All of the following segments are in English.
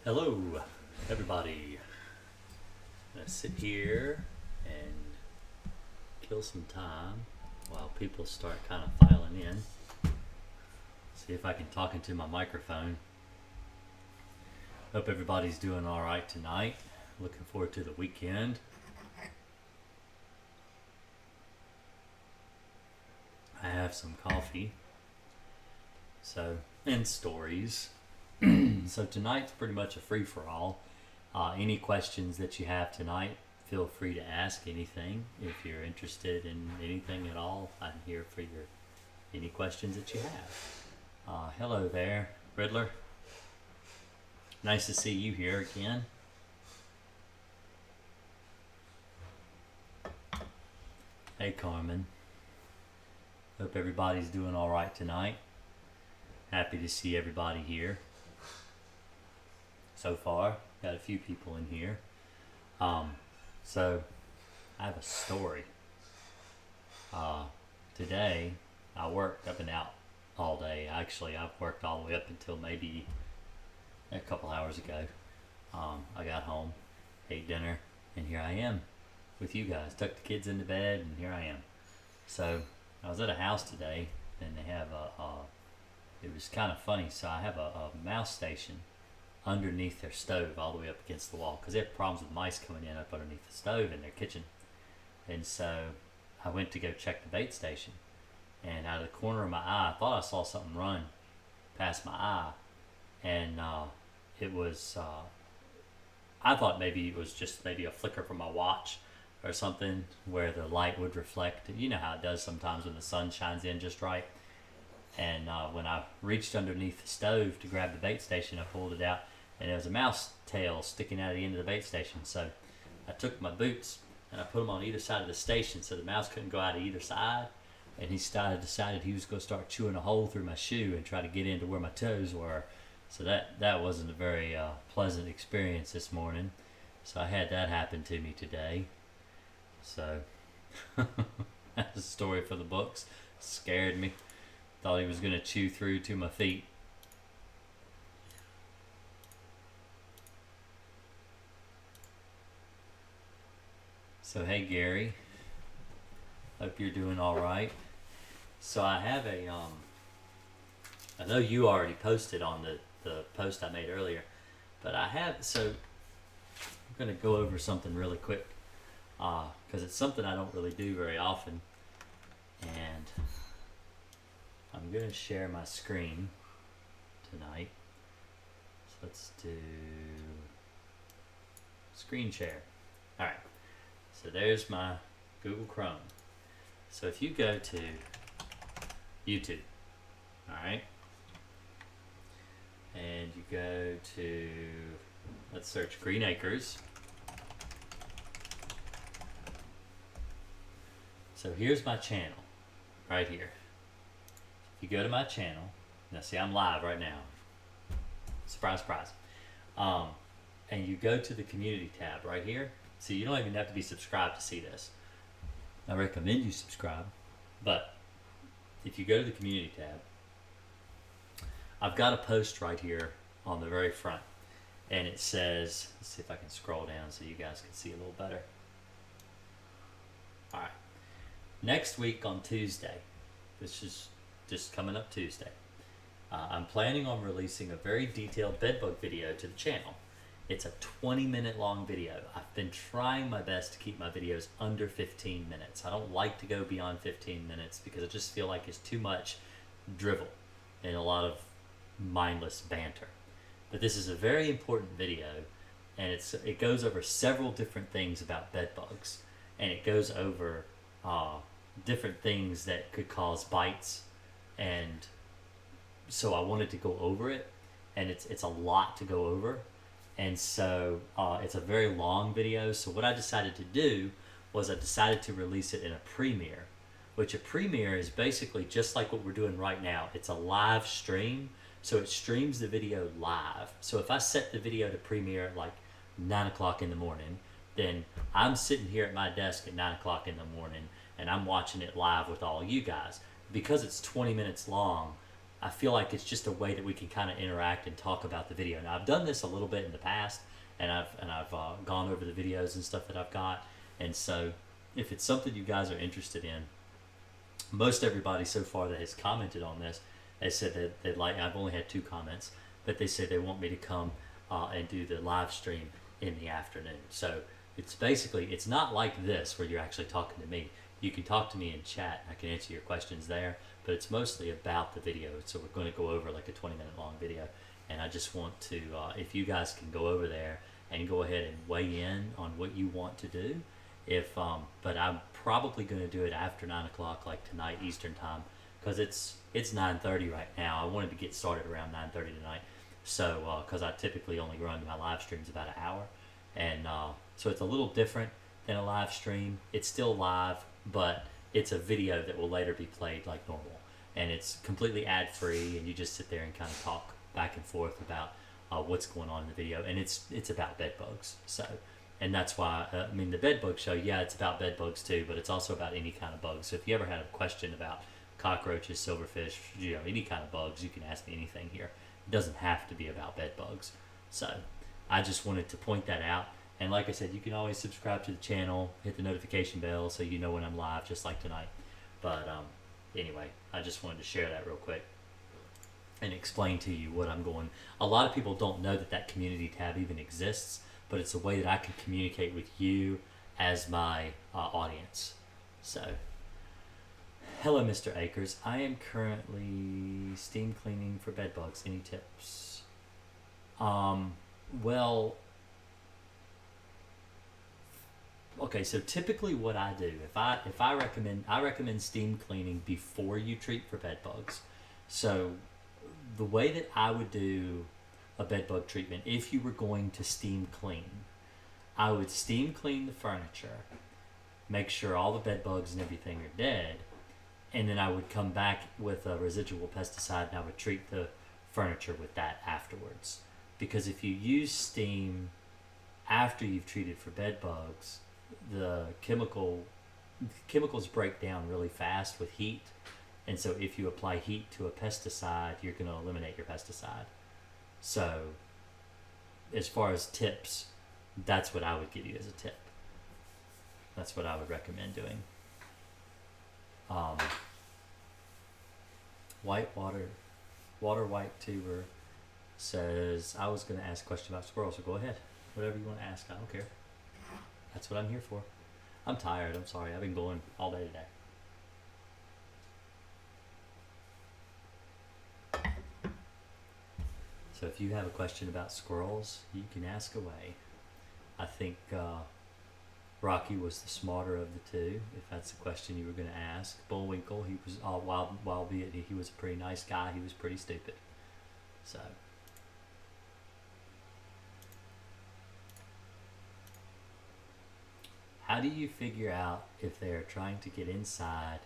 Hello, everybody. I'm gonna sit here and kill some time while people start kind of filing in. See if I can talk into my microphone. Hope everybody's doing all right tonight. Looking forward to the weekend. I have some coffee. And stories. So tonight's pretty much a free-for-all. Any questions that you have tonight, feel free to ask anything. If you're interested in anything at all, I'm here for any questions that you have. Hello there, Riddler. Nice to see you here again. Hey, Carmen. Hope everybody's doing all right tonight. Happy to see everybody here. So far, got a few people in here. So I have a story. Today, I worked up and out all day. Actually, I've worked all the way up until maybe a couple hours ago. I got home, ate dinner, and here I am with you guys. Tucked the kids into bed, and here I am. So I was at a house today, and they have it was kind of funny. So I have a mouse station underneath their stove all the way up against the wall because they have problems with mice coming in up underneath the stove in their kitchen. And so I went to go check the bait station, and out of the corner of my eye I thought I saw something run past my eye, and it was I thought maybe it was just maybe a flicker from my watch or something where the light would reflect. You know how it does sometimes when the sun shines in just right. And when I reached underneath the stove to grab the bait station, I pulled it out, and there was a mouse tail sticking out of the end of the bait station. So I took my boots and I put them on either side of the station so the mouse couldn't go out of either side. And he decided he was going to start chewing a hole through my shoe and try to get into where my toes were. So that wasn't a very pleasant experience this morning. So I had that happen to me today. So that's a story for the books. Scared me. Thought he was going to chew through to my feet. So hey Gary, hope you're doing all right. So I have I know you already posted on the post I made earlier, but so I'm going to go over something really quick because it's something I don't really do very often. And I'm going to share my screen tonight. So let's do screen share. Alright, so there's my Google Chrome. So if you go to YouTube, alright, and you go to, let's search Green Acres. So here's my channel, right here. You go to my channel. Now see, I'm live right now. Surprise, surprise. And you go to the community tab right here. So you don't even have to be subscribed to see this. I recommend you subscribe. But if you go to the community tab, I've got a post right here on the very front. And it says, let's see if I can scroll down so you guys can see a little better. All right. Next week on Tuesday, which is just coming up Tuesday, I'm planning on releasing a very detailed bedbug video to the channel. It's a 20-minute long video. I've been trying my best to keep my videos under 15 minutes. I don't like to go beyond 15 minutes because I just feel like it's too much drivel and a lot of mindless banter. But this is a very important video, and it goes over several different things about bedbugs, and it goes over different things that could cause bites. And so I wanted to go over it, and it's a lot to go over, and so it's a very long video. So what I decided to do was I decided to release it in a premiere, which a premiere is basically just like what we're doing right now. It's a live stream, so it streams the video live. So if I set the video to premiere at like 9 o'clock in the morning, then I'm sitting here at my desk at 9 o'clock in the morning, and I'm watching it live with all you guys. Because it's 20 minutes long, I feel like it's just a way that we can kind of interact and talk about the video. Now I've done this a little bit in the past, and I've gone over the videos and stuff that I've got, and so if it's something you guys are interested in, most everybody so far that has commented on this, they said that they'd like. I've only had 2 comments, but they said they want me to come and do the live stream in the afternoon. So it's basically, it's not like this where you're actually talking to me. You can talk to me in chat. I can answer your questions there, but it's mostly about the video. So we're going to go over like a 20-minute long video, and I just want to, if you guys can go over there and go ahead and weigh in on what you want to do. But I'm probably going to do it after 9 o'clock, like tonight Eastern time, because it's 9:30 right now. I wanted to get started around 9:30 tonight, so because I typically only run my live streams about an hour, and so it's a little different than a live stream. It's still live, but it's a video that will later be played like normal, and it's completely ad free, and you just sit there and kind of talk back and forth about what's going on in the video, and it's about bed bugs. So. And that's why, I mean, the bed bug show, yeah, it's about bed bugs too, but it's also about any kind of bugs. So if you ever had a question about cockroaches, silverfish, any kind of bugs, you can ask me anything here. It doesn't have to be about bed bugs. So I just wanted to point that out. And like I said, you can always subscribe to the channel, hit the notification bell so you know when I'm live, just like tonight. But anyway, I just wanted to share that real quick and explain to you what I'm going. A lot of people don't know that that community tab even exists, but it's a way that I can communicate with you as my audience. So, hello, Mr. Akers. I am currently steam cleaning for bed bugs. Any tips? Well, okay. So typically, what I do, if I recommend steam cleaning before you treat for bed bugs. So, the way that I would do a bed bug treatment, if you were going to steam clean, I would steam clean the furniture, make sure all the bed bugs and everything are dead, and then I would come back with a residual pesticide and I would treat the furniture with that afterwards. Because if you use steam after you've treated for bed bugs, the chemicals break down really fast with heat, and so if you apply heat to a pesticide, you're going to eliminate your pesticide. So, as far as tips, that's what I would give you as a tip. That's what I would recommend doing. White Tuber says, I was going to ask a question about squirrels, so go ahead. Whatever you want to ask, I don't care. That's what I'm here for. I'm tired, I'm sorry. I've been going all day today. So if you have a question about squirrels, you can ask away. I think Rocky was the smarter of the two, if that's the question you were going to ask. Bullwinkle, he was, while he was a pretty nice guy, he was pretty stupid. So. How do you figure out if they are trying to get inside,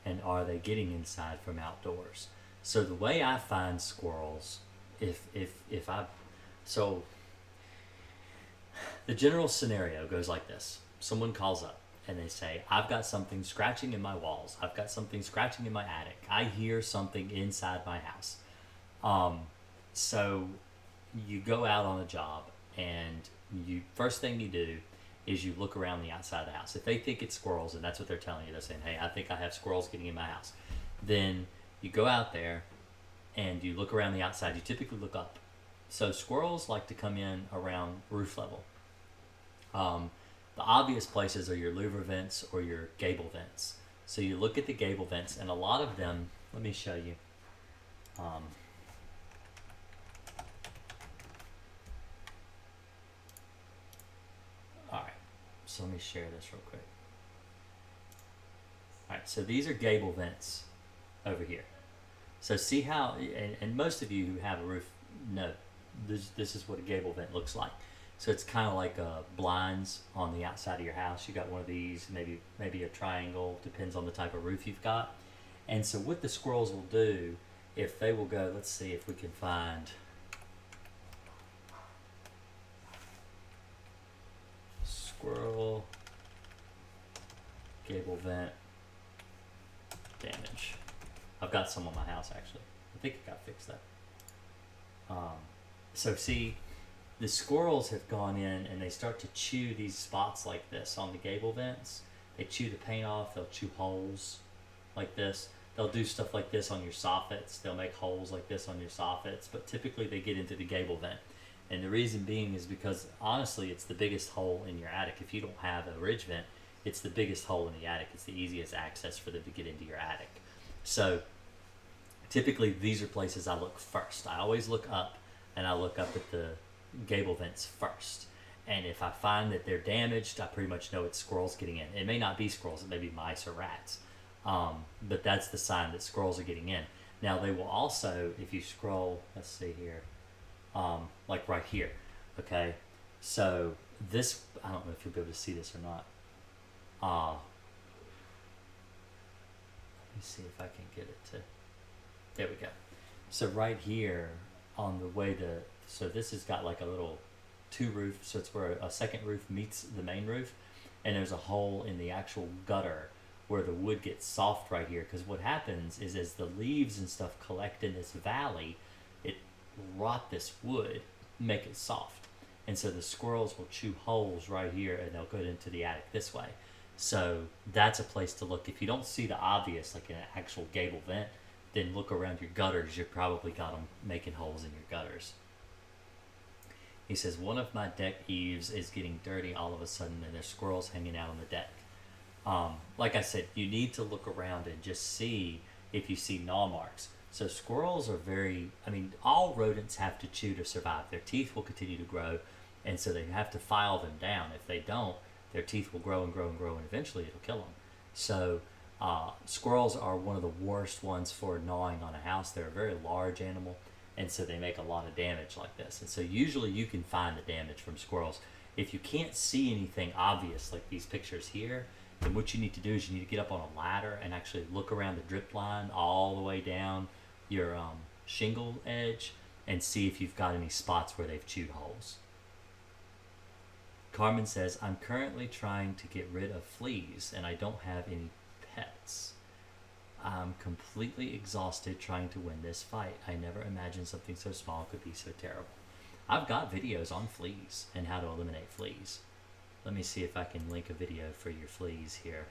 and are they getting inside from outdoors? So the way I find squirrels, so the general scenario goes like this. Someone calls up and they say, I've got something scratching in my walls. I've got something scratching in my attic. I hear something inside my house. So you go out on a job, and first thing you do is you look around the outside of the house. If they think it's squirrels, and that's what they're telling you, they're saying, hey, I think I have squirrels getting in my house. Then you go out there and you look around the outside. You typically look up. So squirrels like to come in around roof level. The obvious places are your louver vents or your gable vents. So you look at the gable vents, and a lot of them, let me show you. Alright, so let me share this real quick. Alright, so these are gable vents over here. So see how, and most of you who have a roof know, this is what a gable vent looks like. So it's kind of like blinds on the outside of your house. You got one of these, maybe a triangle, depends on the type of roof you've got. And so what the squirrels will do, if they will go, let's see if we can find squirrel gable vent damage. I've got some on my house actually. I think it got fixed though. So see, the squirrels have gone in and they start to chew these spots like this on the gable vents. They chew the paint off. They'll chew holes like this. They'll do stuff like this on your soffits. They'll make holes like this on your soffits. But typically they get into the gable vent. And the reason being is because, honestly, it's the biggest hole in your attic. If you don't have a ridge vent, it's the biggest hole in the attic. It's the easiest access for them to get into your attic. So typically these are places I look first. I always look up, and I look up at the gable vents first. And if I find that they're damaged, I pretty much know it's squirrels getting in. It may not be squirrels. It may be mice or rats. But that's the sign that squirrels are getting in. Now they will also, if you scroll, let's see here, like right here, okay? So this, I don't know if you'll be able to see this or not. Let me see if I can get it to, there we go. So right here on the way to, so this has got like a little two roof, so it's where a second roof meets the main roof, and there's a hole in the actual gutter where the wood gets soft right here, because what happens is as the leaves and stuff collect in this valley, it rot this wood, make it soft. And so the squirrels will chew holes right here and they'll go into the attic this way. So that's a place to look. If you don't see the obvious, like an actual gable vent, then look around your gutters. You've probably got them making holes in your gutters. He says, one of my deck eaves is getting dirty all of a sudden and there's squirrels hanging out on the deck. Like I said, you need to look around and just see if you see gnaw marks. So squirrels are all rodents have to chew to survive. Their teeth will continue to grow, and so they have to file them down. If they don't, their teeth will grow and grow and grow, and eventually it'll kill them. So squirrels are one of the worst ones for gnawing on a house. They're a very large animal, and so they make a lot of damage like this. And so usually you can find the damage from squirrels. If you can't see anything obvious like these pictures here, then what you need to do is you need to get up on a ladder and actually look around the drip line all the way down your shingle edge and see if you've got any spots where they've chewed holes. Carmen says, I'm currently trying to get rid of fleas and I don't have any pets. I'm completely exhausted trying to win this fight. I never imagined something so small could be so terrible. I've got videos on fleas and how to eliminate fleas. Let me see if I can link a video for your fleas here.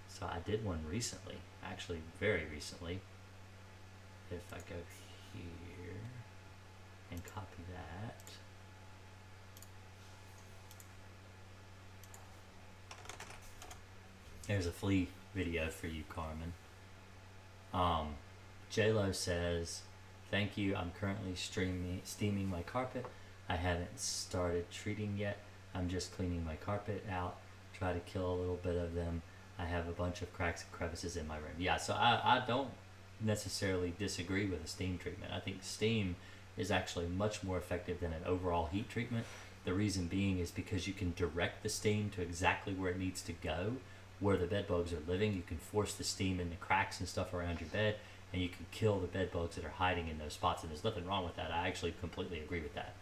So I did one recently, actually very recently. If I go here and copy that. There's a flea video for you, Carmen. J-Lo says, thank you, I'm currently steaming my carpet. I haven't started treating yet. I'm just cleaning my carpet out, try to kill a little bit of them. I have a bunch of cracks and crevices in my room. Yeah, so I don't necessarily disagree with a steam treatment. I think steam is actually much more effective than an overall heat treatment. The reason being is because you can direct the steam to exactly where it needs to go, where the bed bugs are living. You can force the steam in the cracks and stuff around your bed, and you can kill the bed bugs that are hiding in those spots. And there's nothing wrong with that. I actually completely agree with that.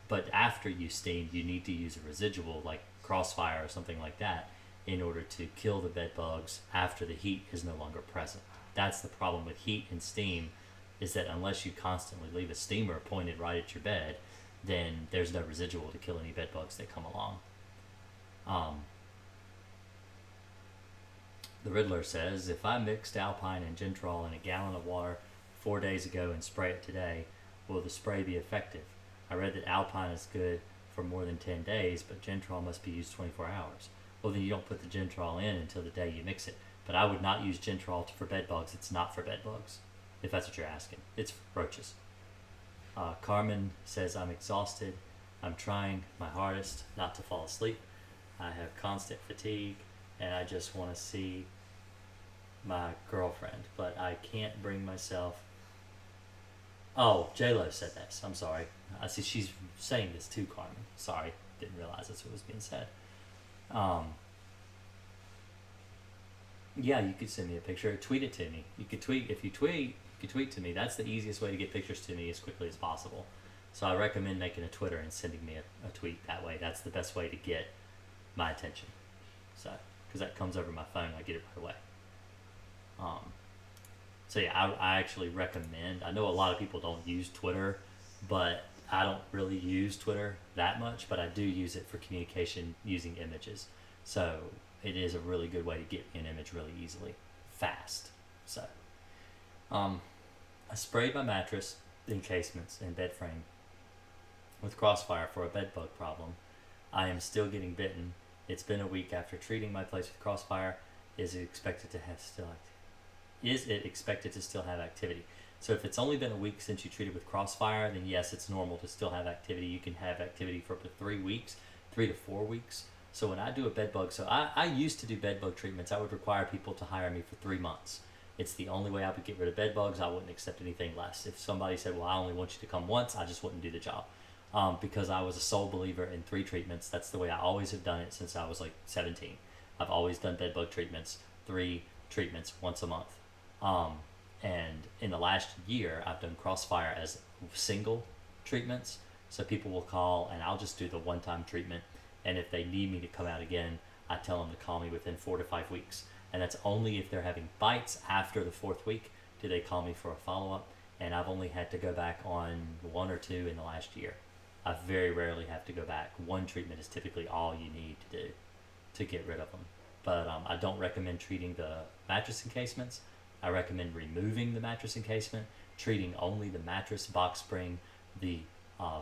But after you steam, you need to use a residual like Crossfire or something like that in order to kill the bed bugs after the heat is no longer present. That's the problem with heat and steam, is that unless you constantly leave a steamer pointed right at your bed, then there's no residual to kill any bed bugs that come along. The Riddler says, if I mixed Alpine and Gentrol in a gallon of water 4 days ago and spray it today, will the spray be effective? I read that Alpine is good for more than 10 days, but Gentrol must be used 24 hours. Well, then you don't put the Gentrol in until the day you mix it. But I would not use Gentrol for bed bugs. It's not for bed bugs, if that's what you're asking. It's for roaches. Carmen says, I'm exhausted. I'm trying my hardest not to fall asleep. I have constant fatigue, and I just want to see my girlfriend, but I can't bring myself. Oh, J-Lo said this. I'm sorry. I see she's saying this too, Carmen. Sorry, didn't realize that's what was being said. Yeah, you could send me a picture. Tweet it to me. You could tweet. If you tweet, you could tweet to me. That's the easiest way to get pictures to me as quickly as possible. So I recommend making a Twitter and sending me a tweet that way. That's the best way to get my attention. So, because that comes over my phone, I get it right away. So yeah, I actually recommend. I know a lot of people don't use Twitter, but I don't really use Twitter that much. But I do use it for communication using images. So it is a really good way to get an image really easily, fast. So I sprayed my mattress, encasements, and bed frame with Crossfire for a bed bug problem. I am still getting bitten. It's been a week after treating my place with Crossfire. Is it expected to have still have activity? So if it's only been a week since you treated with Crossfire, then yes, it's normal to still have activity. You can have activity for up to 3 weeks, 3 to 4 weeks. So when I do a bed bug, I used to do bed bug treatments. I would require people to hire me for 3 months. It's the only way I would get rid of bed bugs. I wouldn't accept anything less. If somebody said, well, I only want you to come once, I just wouldn't do the job. Because I was a sole believer in 3 treatments. That's the way I always have done it since I was like 17. I've always done bed bug treatments, 3 treatments once a month. And in the last year, I've done Crossfire as single treatments. So people will call and I'll just do the one-time treatment. And if they need me to come out again, I tell them to call me within 4 to 5 weeks. And that's only if they're having bites after the 4th week do they call me for a follow-up. And I've only had to go back on 1 or 2 in the last year. I very rarely have to go back. 1 treatment is typically all you need to do to get rid of them. But I don't recommend treating the mattress encasements. I recommend removing the mattress encasement, treating only the mattress, box spring, the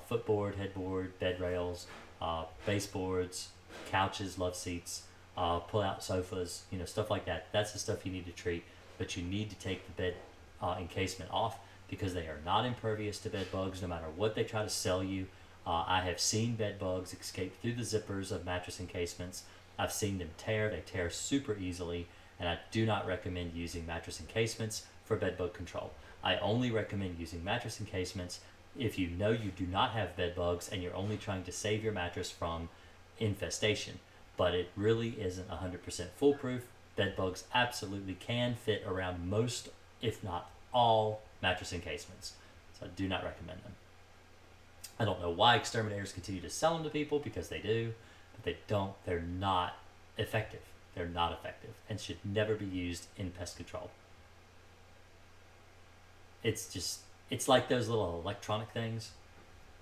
footboard, headboard, bed rails, baseboards, couches, love seats, pull-out sofas, stuff like that. That's the stuff you need to treat, but you need to take the bed encasement off because they are not impervious to bed bugs no matter what they try to sell you. I have seen bed bugs escape through the zippers of mattress encasements. I've seen them tear. They tear super easily, and I do not recommend using mattress encasements for bed bug control. I only recommend using mattress encasements if you know you do not have bed bugs and you're only trying to save your mattress from infestation. But it really isn't 100% foolproof. Bed bugs absolutely can fit around most, if not all, mattress encasements. So I do not recommend them. I don't know why exterminators continue to sell them to people, because they do, but they don't. They're not effective. They're not effective and should never be used in pest control. It's like those little electronic things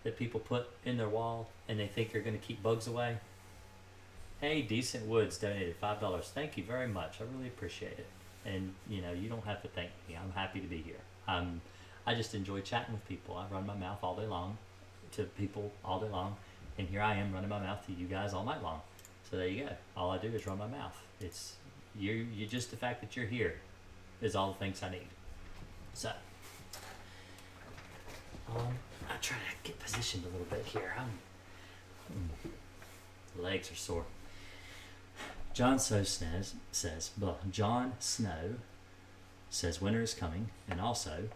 that people put in their wall and they think are going to keep bugs away. Hey, Decent Woods donated $5. Thank you very much. I really appreciate it. And you don't have to thank me. I'm happy to be here. I just enjoy chatting with people. I run my mouth all day long to people all day long, and here I am running my mouth to you guys all night long. So there you go. All I do is run my mouth. It's you just the fact that you're here is all the things I need. So I try to get positioned a little bit here. Legs are sore. John Snow says winter is coming, and also,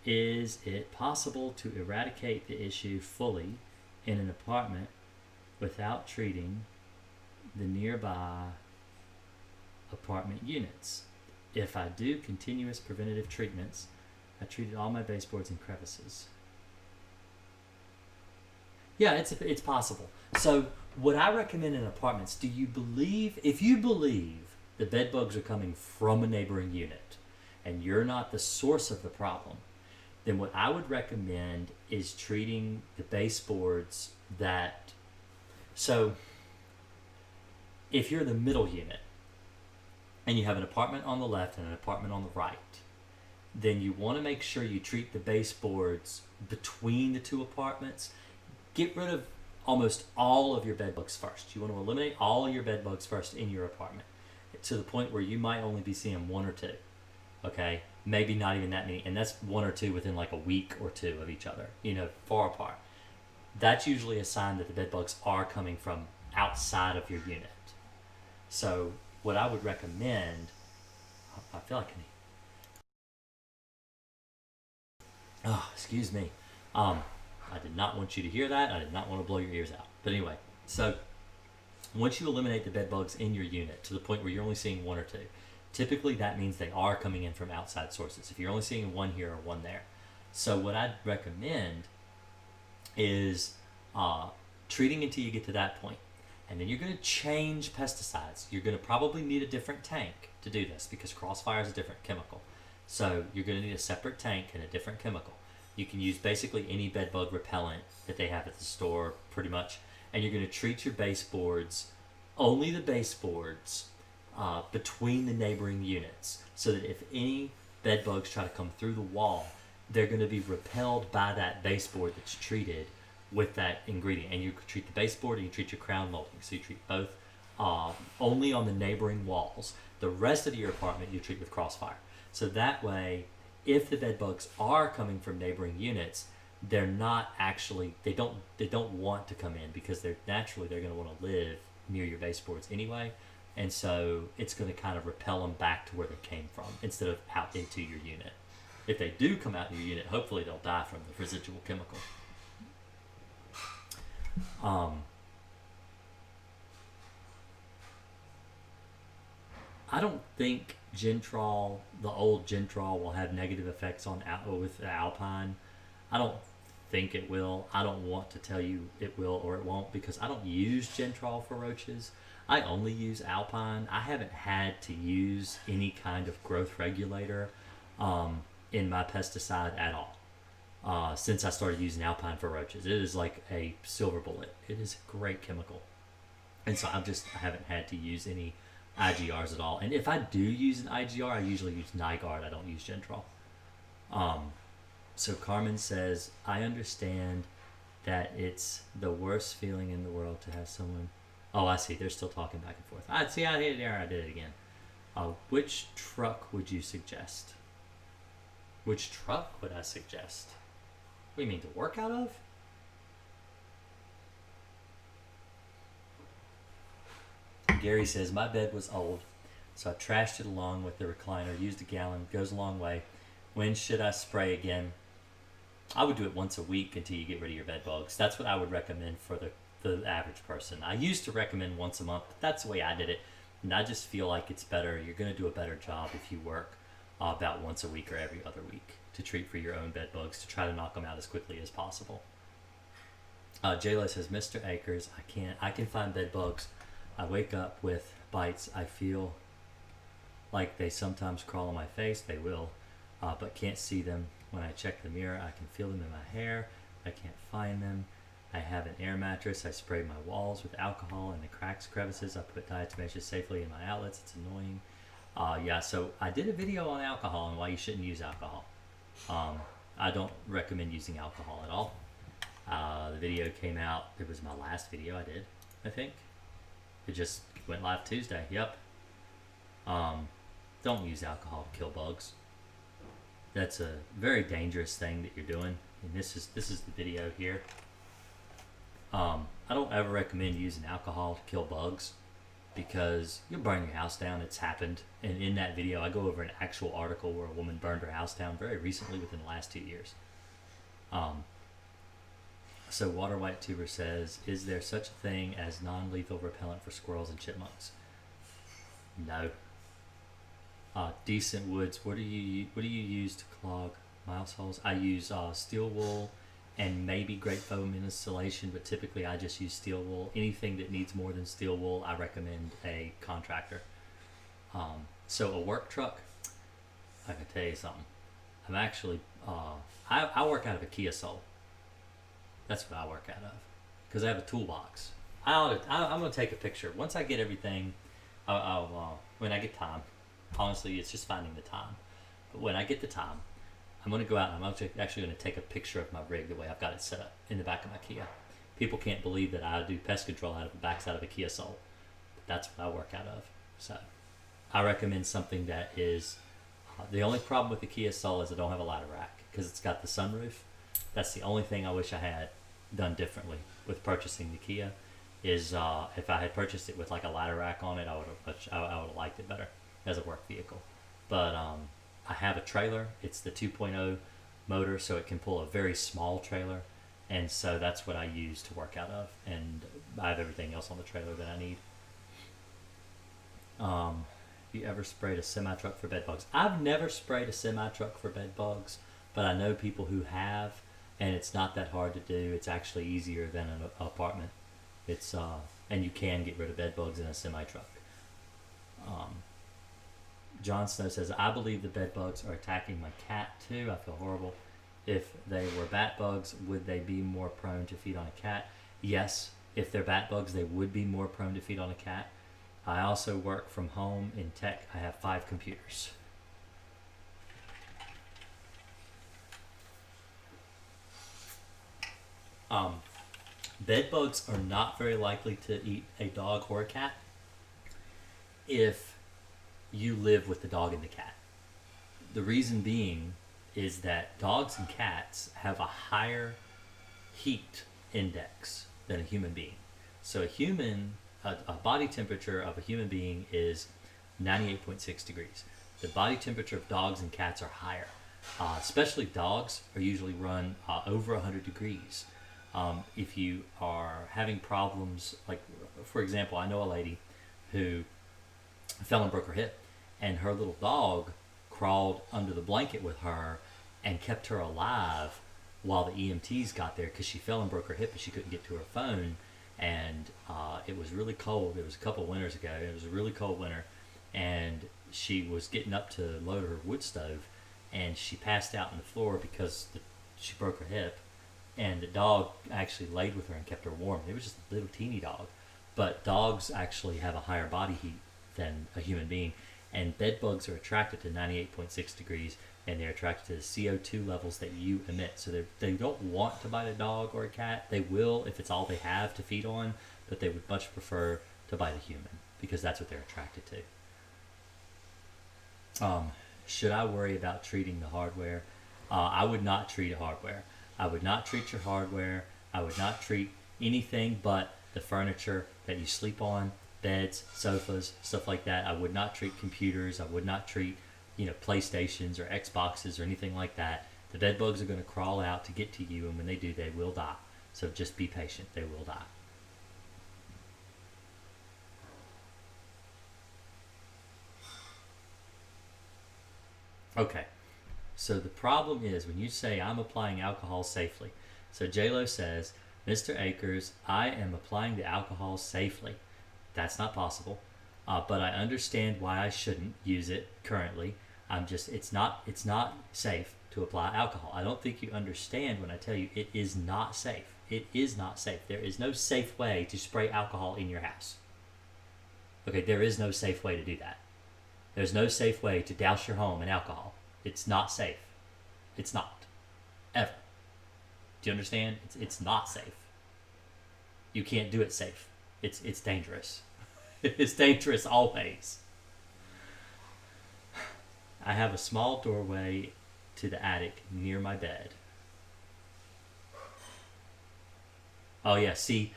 is it possible to eradicate the issue fully in an apartment without treating the nearby apartment units? If I do continuous preventative treatments, I treated all my baseboards and crevices. Yeah, it's possible. So what I recommend in apartments, if you believe the bed bugs are coming from a neighboring unit and you're not the source of the problem, then what I would recommend is treating the baseboards so if you're the middle unit and you have an apartment on the left and an apartment on the right, then you want to make sure you treat the baseboards between the 2 apartments. Get rid of almost all of your bed bugs first. You want to eliminate all your bed bugs first in your apartment to the point where you might only be seeing 1 or 2. Okay? Maybe not even that many. And that's 1 or 2 within like a week or 2 of each other, far apart. That's usually a sign that the bed bugs are coming from outside of your unit. So what I would recommend, I feel like excuse me. I did not want you to hear that. I did not want to blow your ears out. But anyway, so once you eliminate the bed bugs in your unit to the point where you're only seeing 1 or 2, typically that means they are coming in from outside sources. If you're only seeing 1 here or 1 there. So what I'd recommend is treating until you get to that point. And then you're going to change pesticides. You're going to probably need a different tank to do this because Crossfire is a different chemical. So you're going to need a separate tank and a different chemical. You can use basically any bedbug repellent that they have at the store, pretty much. And you're going to treat your baseboards, only the baseboards, between the neighboring units, so that if any bedbugs try to come through the wall, they're going to be repelled by that baseboard that's treated with that ingredient. And you treat the baseboard and you treat your crown molding. So you treat both only on the neighboring walls. The rest of your apartment you treat with Crossfire. So that way, if the bedbugs are coming from neighboring units, they're not actually, they don't want to come in because they're going to want to live near your baseboards anyway. And so it's going to kind of repel them back to where they came from instead of out into your unit. If they do come out in your unit, hopefully they'll die from the residual chemical. I don't think Gentrol, the old Gentrol, will have negative effects on with the Alpine. I don't think it will. I don't want to tell you it will or it won't because I don't use Gentrol for roaches. I only use Alpine. I haven't had to use any kind of growth regulator in my pesticide at all since I started using Alpine for roaches. It is like a silver bullet. It is a great chemical. And so I haven't had to use any IGRs at all. And if I do use an IGR, I usually use Nygaard. I don't use Gentrol. So Carmen says, I understand that it's the worst feeling in the world to have someone... Oh, I see. They're still talking back and forth. I see. I did it again. Which truck would you suggest? Which truck would I suggest? What do you mean, to work out of? Gary says, my bed was old, so I trashed it along with the recliner, used a gallon, goes a long way. When should I spray again? I would do it once a week until you get rid of your bed bugs. That's what I would recommend for the average person. I used to recommend once a month, but that's the way I did it. And I just feel like it's better. You're going to do a better job if you work about once a week or every other week to treat for your own bed bugs, to try to knock them out as quickly as possible. Jayla says, Mr. Akers, I can find bed bugs. I wake up with bites. I feel like they sometimes crawl on my face. They will, but can't see them. When I check the mirror, I can feel them in my hair. I can't find them. I have an air mattress. I spray my walls with alcohol and the cracks, crevices. I put diatomaceous safely in my outlets. It's annoying. Yeah, so I did a video on alcohol and why you shouldn't use alcohol. I don't recommend using alcohol at all. The video came out. It was my last video I did, I think. It just went live Tuesday. Yep. Don't use alcohol to kill bugs. That's a very dangerous thing that you're doing. And this is the video here. I don't ever recommend using alcohol to kill bugs because you'll burn your house down. It's happened. And in that video, I go over an actual article where a woman burned her house down very recently within the last 2 years. So Water White Tuber says, is there such a thing as non-lethal repellent for squirrels and chipmunks? No. Decent Woods, what do you use to clog mouse holes? I use steel wool and maybe great foam insulation, but typically I just use steel wool. Anything that needs more than steel wool, I recommend a contractor. So a work truck, I can tell you something. I'm actually, I work out of a Kia Soul. That's what I work out of, because I have a toolbox. I'm going to take a picture. Once I get everything, when I get time, honestly, it's just finding the time. But when I get the time, I'm going to go out and I'm actually going to take a picture of my rig the way I've got it set up in the back of my Kia. People can't believe that I do pest control out of the backside of a Kia Soul. But that's what I work out of. So I recommend something that is, the only problem with the Kia Soul is I don't have a ladder rack because it's got the sunroof. That's the only thing I wish I had done differently with purchasing the Kia is if I had purchased it with like a ladder rack on it, I would have liked it better as a work vehicle. But I have a trailer. It's the 2.0 motor, so it can pull a very small trailer, and so that's what I use to work out of, and I have everything else on the trailer that I need. You ever sprayed a semi-truck for bed bugs? I've never sprayed a semi-truck for bed bugs, but I know people who have, and it's not that hard to do. It's actually easier than an apartment. It's and you can get rid of bed bugs in a semi truck. John Snow says, I believe the bed bugs are attacking my cat too. I feel horrible. If they were bat bugs, would they be more prone to feed on a cat? Yes, if they're bat bugs, they would be more prone to feed on a cat. I also work from home in tech. I have 5 computers. Bed bugs are not very likely to eat a dog or a cat if you live with the dog and the cat. The reason being is that dogs and cats have a higher heat index than a human being. So a body temperature of a human being is 98.6 degrees. The body temperature of dogs and cats are higher. Especially dogs are usually run over 100 degrees. If you are having problems, like for example, I know a lady who fell and broke her hip, and her little dog crawled under the blanket with her and kept her alive while the EMTs got there because she fell and broke her hip and she couldn't get to her phone. And it was really cold. It was a couple winters ago. It was a really cold winter, and she was getting up to load her wood stove, and she passed out on the floor because she broke her hip. And the dog actually laid with her and kept her warm. It was just a little teeny dog. But dogs actually have a higher body heat than a human being. And bed bugs are attracted to 98.6 degrees, and they're attracted to the CO2 levels that you emit. So they don't want to bite a dog or a cat. They will if it's all they have to feed on, but they would much prefer to bite a human because that's what they're attracted to. Should I worry about treating the hardware? I would not treat hardware. I would not treat your hardware. I would not treat anything but the furniture that you sleep on, beds, sofas, stuff like that. I would not treat computers. I would not treat, PlayStations or Xboxes or anything like that. The bed bugs are going to crawl out to get to you, and when they do, they will die. So just be patient. They will die. Okay. So the problem is when you say I'm applying alcohol safely. So JLo says, Mr. Akers, I am applying the alcohol safely. That's not possible. But I understand why I shouldn't use it currently. It's not safe to apply alcohol. I don't think you understand when I tell you it is not safe. It is not safe. There is no safe way to spray alcohol in your house. Okay, there is no safe way to do that. There's no safe way to douse your home in alcohol. It's not safe. It's not. Ever. Do you understand? It's not safe. You can't do it safe. It's dangerous. It's dangerous always. I have a small doorway to the attic near my bed. Oh yeah, see,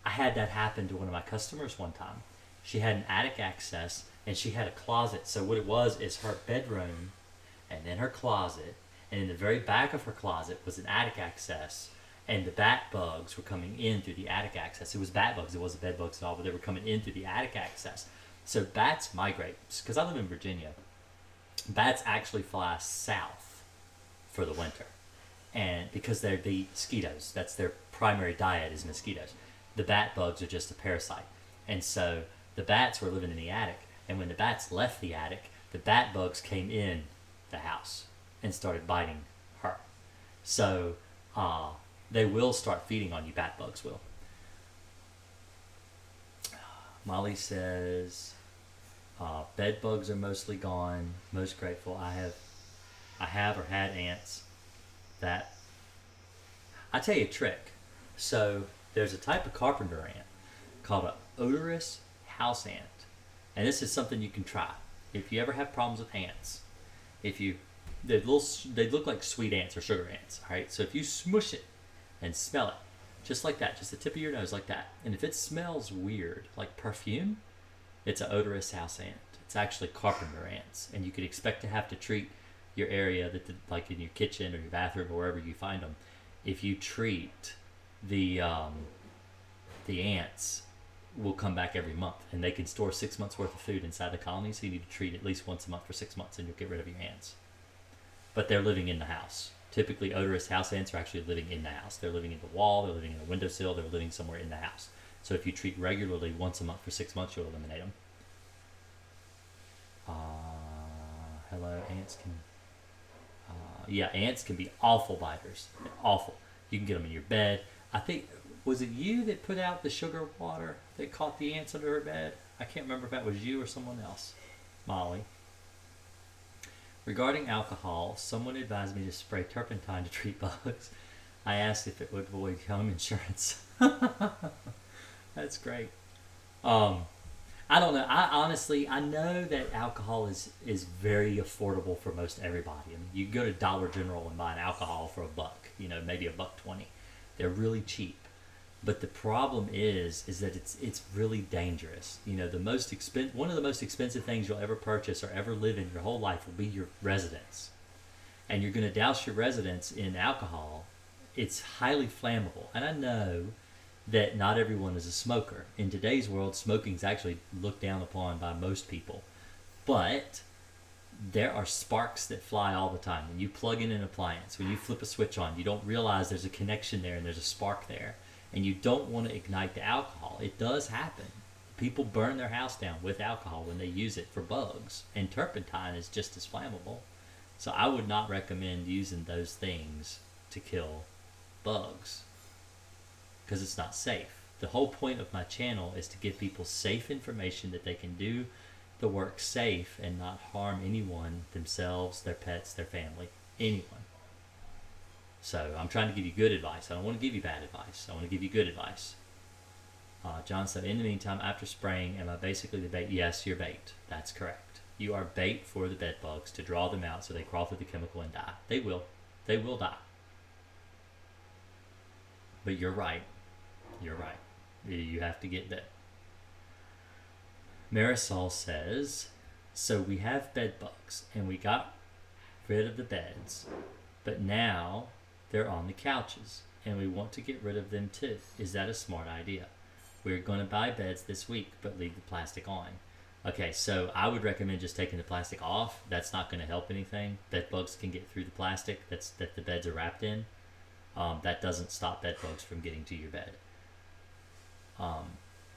I had that happen to one of my customers one time. She had an attic access and she had a closet. So what it was is her bedroom and then her closet, and in the very back of her closet was an attic access, and the bat bugs were coming in through the attic access. It was bat bugs, it wasn't bed bugs at all, but they were coming in through the attic access. So bats migrate, because I live in Virginia. Bats actually fly south for the winter, and because they're the mosquitoes, that's their primary diet is mosquitoes. The bat bugs are just a parasite, and so the bats were living in the attic, and when the bats left the attic, the bat bugs came in the house and started biting her. So they will start feeding on you. Bat bugs will. Molly says bed bugs are mostly gone. Most grateful. I have or had ants that I tell you a trick. So there's a type of carpenter ant called an odorous house ant, and this is something you can try if you ever have problems with ants. They look like sweet ants or sugar ants, all right? So if you smush it and smell it, just like that, just the tip of your nose like that, and if it smells weird, like perfume, it's an odorous house ant. It's actually carpenter ants, and you could expect to have to treat your area, like in your kitchen or your bathroom or wherever you find them. If you treat the ants, will come back every month, and they can store 6 months worth of food inside the colony, so you need to treat at least once a month for 6 months and you'll get rid of your ants. But they're living in the house. Typically odorous house ants are actually living in the house. They're living in the wall, they're living in a windowsill, they're living somewhere in the house. So if you treat regularly once a month for 6 months, you'll eliminate them. Hello, ants can. Yeah, ants can be awful biters. They're awful. You can get them in your bed. I think, was it you that put out the sugar water that caught the ants under her bed? I can't remember if that was you or someone else. Molly. Regarding alcohol, someone advised me to spray turpentine to treat bugs. I asked if it would avoid home insurance. That's great. I don't know. I know that alcohol is very affordable for most everybody. I mean, you can go to Dollar General and buy an alcohol for $1, maybe $1.20. They're really cheap. But the problem is that it's really dangerous. One of the most expensive things you'll ever purchase or ever live in your whole life will be your residence. And you're going to douse your residence in alcohol. It's highly flammable. And I know that not everyone is a smoker. In today's world, smoking is actually looked down upon by most people. But there are sparks that fly all the time. When you plug in an appliance, when you flip a switch on, you don't realize there's a connection there and there's a spark there. And you don't want to ignite the alcohol. It does happen. People burn their house down with alcohol when they use it for bugs. And turpentine is just as flammable. So I would not recommend using those things to kill bugs, because it's not safe. The whole point of my channel is to give people safe information that they can do the work safe and not harm anyone, themselves, their pets, their family, anyone. So I'm trying to give you good advice. I don't want to give you bad advice. I want to give you good advice. John said, in the meantime, after spraying, am I basically the bait? Yes, you're bait. That's correct. You are bait for the bed bugs to draw them out so they crawl through the chemical and die. They will. They will die. But you're right. You're right. You have to get bit. Marisol says, so we have bed bugs and we got rid of the beds, but now they're on the couches and we want to get rid of them too. Is that a smart idea? We're going to buy beds this week, but leave the plastic on. Okay, so I would recommend just taking the plastic off. That's not going to help anything. Bed bugs can get through the plastic that the beds are wrapped in. That doesn't stop bed bugs from getting to your bed.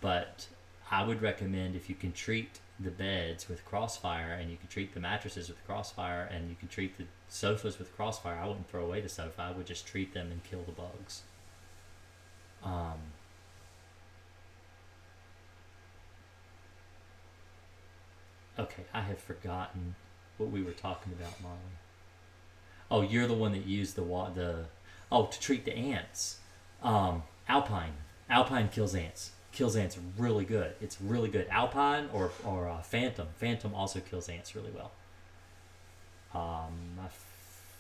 But I would recommend, if you can treat the beds with Crossfire and you can treat the mattresses with Crossfire and you can treat the sofas with Crossfire, I wouldn't throw away the sofa. I would just treat them and kill the bugs. Okay, I have forgotten what we were talking about, Molly. Oh, you're the one that used to treat the ants. Alpine kills ants. Kills ants really good. It's really good. Alpine or Phantom. Phantom also kills ants really well. My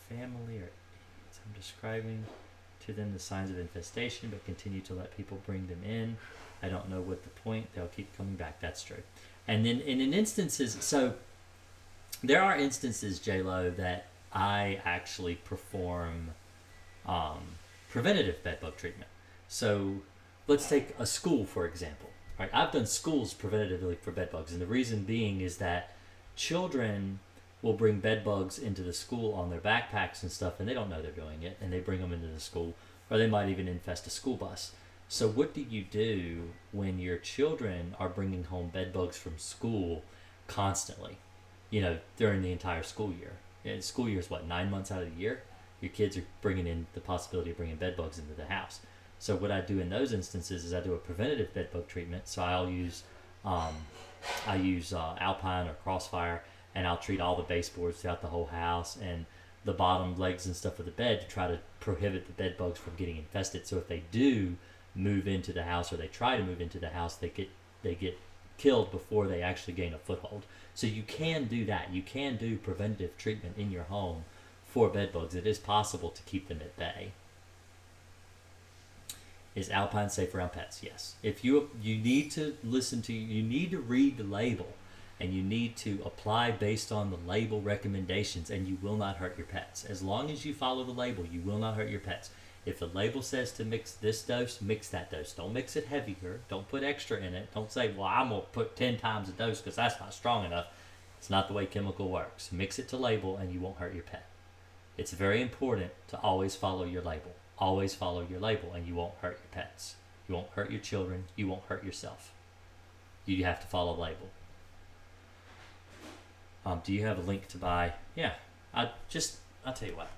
family are ants. I'm describing to them the signs of infestation, but continue to let people bring them in. I don't know what the point. They'll keep coming back. That's true. And then in instances, so there are instances, J-Lo, that I actually perform preventative bedbug treatment. So let's take a school, for example. Right? I've done schools preventatively for bedbugs, and the reason being is that children will bring bedbugs into the school on their backpacks and stuff, and they don't know they're doing it, and they bring them into the school, or they might even infest a school bus. So what do you do when your children are bringing home bedbugs from school constantly, during the entire school year? And school year is 9 months out of the year? Your kids are bringing in the possibility of bringing bedbugs into the house. So what I do in those instances is I do a preventative bedbug treatment. So I'll use Alpine or Crossfire, and I'll treat all the baseboards throughout the whole house and the bottom legs and stuff of the bed to try to prohibit the bedbugs from getting infested. So if they do move into the house, or they try to move into the house, they get killed before they actually gain a foothold. So you can do that. You can do preventative treatment in your home for bedbugs. It is possible to keep them at bay. Is Alpine safe around pets? Yes. If you need to you need to read the label, and you need to apply based on the label recommendations, and you will not hurt your pets. As long as you follow the label, you will not hurt your pets. If the label says to mix this dose, mix that dose. Don't mix it heavier. Don't put extra in it. Don't say, well, I'm going to put 10 times the dose because that's not strong enough. It's not the way chemical works. Mix it to label and you won't hurt your pet. It's very important to always follow your label. Always follow your label and you won't hurt your pets. You won't hurt your children. You won't hurt yourself. You have to follow label. Do you have a link to buy? Yeah. I'll tell you what.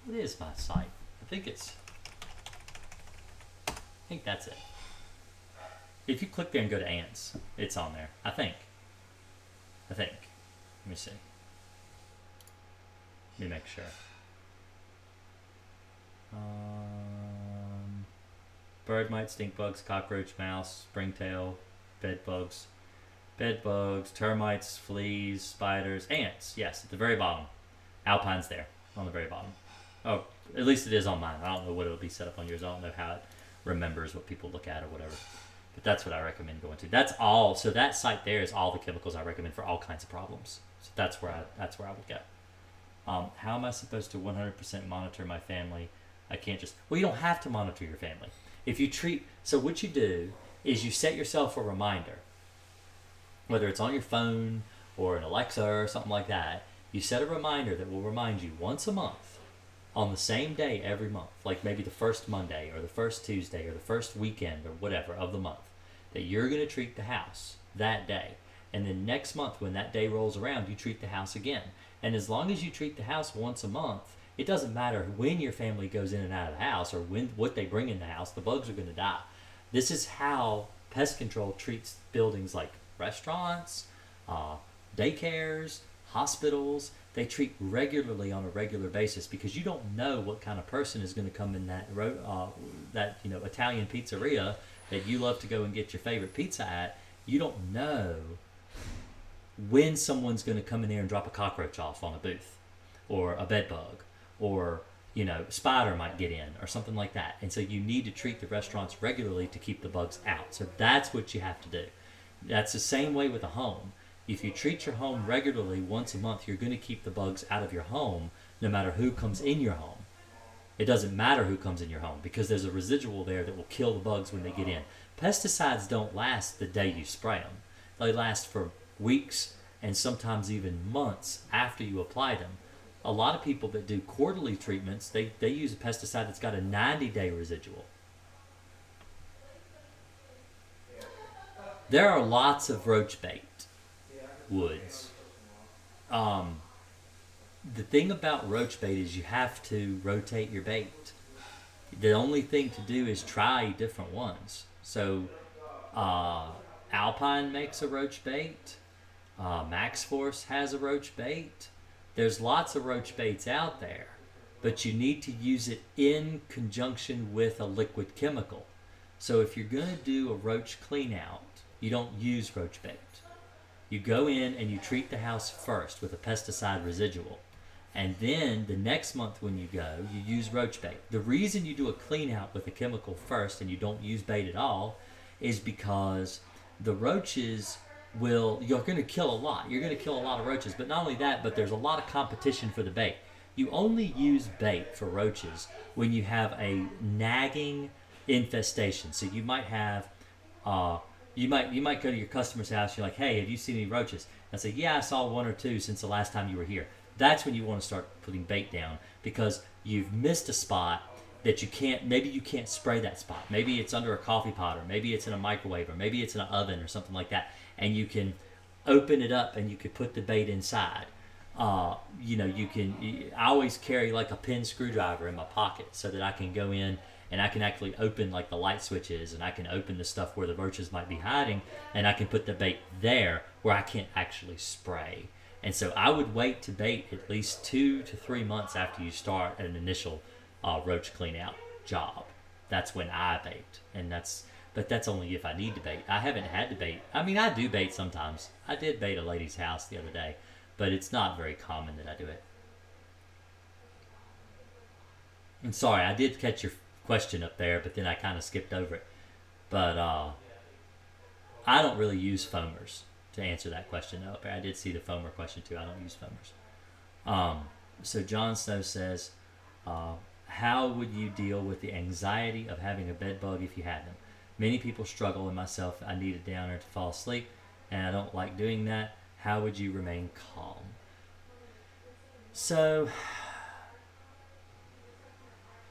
What is my site? I think that's it. If you click there and go to ants, it's on there. I think. Let me see. Let me make sure. Bird mite, stink bugs, cockroach, mouse, springtail, bedbugs, termites, fleas, spiders, ants. Yes, at the very bottom. Alpine's there on the very bottom. Oh, at least it is on mine. I don't know what it'll be set up on yours. I don't know how it remembers what people look at or whatever. But that's what I recommend going to. That's all. So that site there is all the chemicals I recommend for all kinds of problems. So that's where I would go. How am I supposed to 100% monitor my family? I can't just. Well, you don't have to monitor your family. If you treat. So what you do is you set yourself a reminder. Whether it's on your phone or an Alexa or something like that, you set a reminder that will remind you once a month. On the same day every month, like maybe the first Monday or the first Tuesday or the first weekend or whatever of the month, that you're going to treat the house that day. And then next month when that day rolls around, you treat the house again. And as long as you treat the house once a month, it doesn't matter when your family goes in and out of the house or what they bring in the house, the bugs are going to die. This is how pest control treats buildings like restaurants, daycares, hospitals. They treat regularly on a regular basis because you don't know what kind of person is going to come in that Italian pizzeria that you love to go and get your favorite pizza at. You don't know when someone's going to come in there and drop a cockroach off on a booth or a bed bug or spider might get in or something like that. And so you need to treat the restaurants regularly to keep the bugs out. So that's what you have to do. That's the same way with a home. If you treat your home regularly once a month, you're going to keep the bugs out of your home no matter who comes in your home. It doesn't matter who comes in your home because there's a residual there that will kill the bugs when they get in. Pesticides don't last the day you spray them. They last for weeks and sometimes even months after you apply them. A lot of people that do quarterly treatments, they use a pesticide that's got a 90-day residual. There are lots of roach bait woods. The thing about roach bait is you have to rotate your bait. The only thing to do is try different ones. So Alpine makes a roach bait. Max Force has a roach bait. There's lots of roach baits out there, but you need to use it in conjunction with a liquid chemical. So if you're going to do a roach clean out, you don't use roach bait. You go in and you treat the house first with a pesticide residual. And then the next month when you go, you use roach bait. The reason you do a clean out with a chemical first and you don't use bait at all is because the roaches you're going to kill a lot. You're going to kill a lot of roaches. But not only that, but there's a lot of competition for the bait. You only use bait for roaches when you have a nagging infestation. So you might have... You might go to your customer's house. You're like, hey, have you seen any roaches? And say, yeah, I saw one or two since the last time you were here. That's when you want to start putting bait down because you've missed a spot that maybe you can't spray that spot. Maybe it's under a coffee pot or maybe it's in a microwave or maybe it's in an oven or something like that. And you can open it up and you can put the bait inside. I always carry like a pin screwdriver in my pocket so that I can go in and I can actually open like the light switches and I can open the stuff where the roaches might be hiding and I can put the bait there where I can't actually spray. And so I would wait to bait at least 2 to 3 months after you start an initial roach clean out job. That's when I bait. But that's only if I need to bait. I haven't had to bait. I mean, I do bait sometimes. I did bait a lady's house the other day, but it's not very common that I do it. And sorry, I did catch your question up there, but then I kind of skipped over it. But I don't really use foamers to answer that question up there. I did see the foamer question too. I don't use foamers. So John Snow says, how would you deal with the anxiety of having a bed bug if you had them? Many people struggle, and myself, I need a downer to fall asleep, and I don't like doing that. How would you remain calm? So,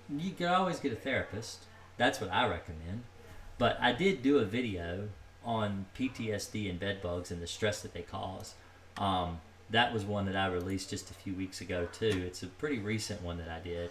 you could always get a therapist. That's what I recommend. But I did do a video on PTSD and bed bugs and the stress that they cause. That was one that I released just a few weeks ago too. It's a pretty recent one that I did.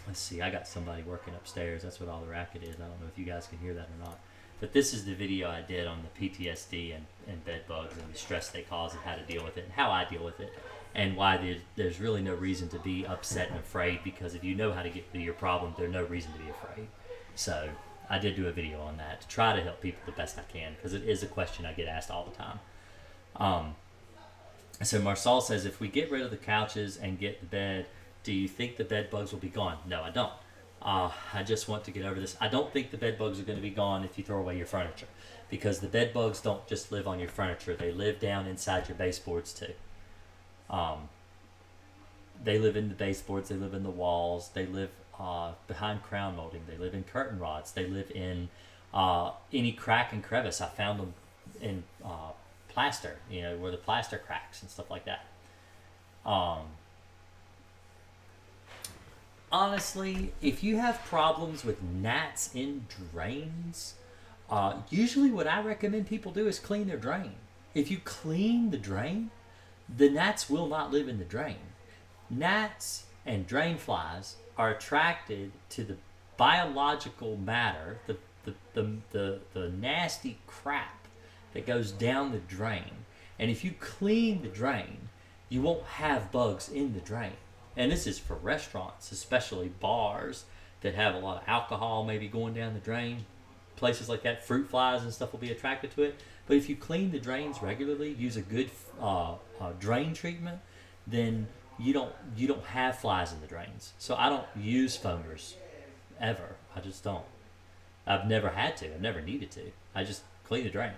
Let's see, I got somebody working upstairs. That's what all the racket is. I don't know if you guys can hear that or not. But this is the video I did on the PTSD and bed bugs and the stress they cause and how to deal with it and how I deal with it. And why there's really no reason to be upset and afraid, because if you know how to get through your problem, there's no reason to be afraid. So I did do a video on that to try to help people the best I can, because it is a question I get asked all the time. So Marcel says, if we get rid of the couches and get the bed, do you think the bed bugs will be gone? No, I don't. I just want to get over this. I don't think the bed bugs are going to be gone if you throw away your furniture, because the bed bugs don't just live on your furniture. They live down inside your baseboards too. They live in the baseboards, they live in the walls, they live behind crown molding, they live in curtain rods, they live in any crack and crevice. I found them in plaster, where the plaster cracks and stuff like that. Honestly, if you have problems with gnats in drains, usually what I recommend people do is clean their drain. If you clean the drain, the gnats will not live in the drain. Gnats and drain flies are attracted to the biological matter, the nasty crap that goes down the drain. And if you clean the drain, you won't have bugs in the drain. And this is for restaurants, especially bars that have a lot of alcohol maybe going down the drain. Places like that, fruit flies and stuff will be attracted to it. But if you clean the drains regularly, use a good drain treatment, then you don't have flies in the drains. So I don't use foamers ever. I just don't. I've never had to. I've never needed to. I just clean the drain.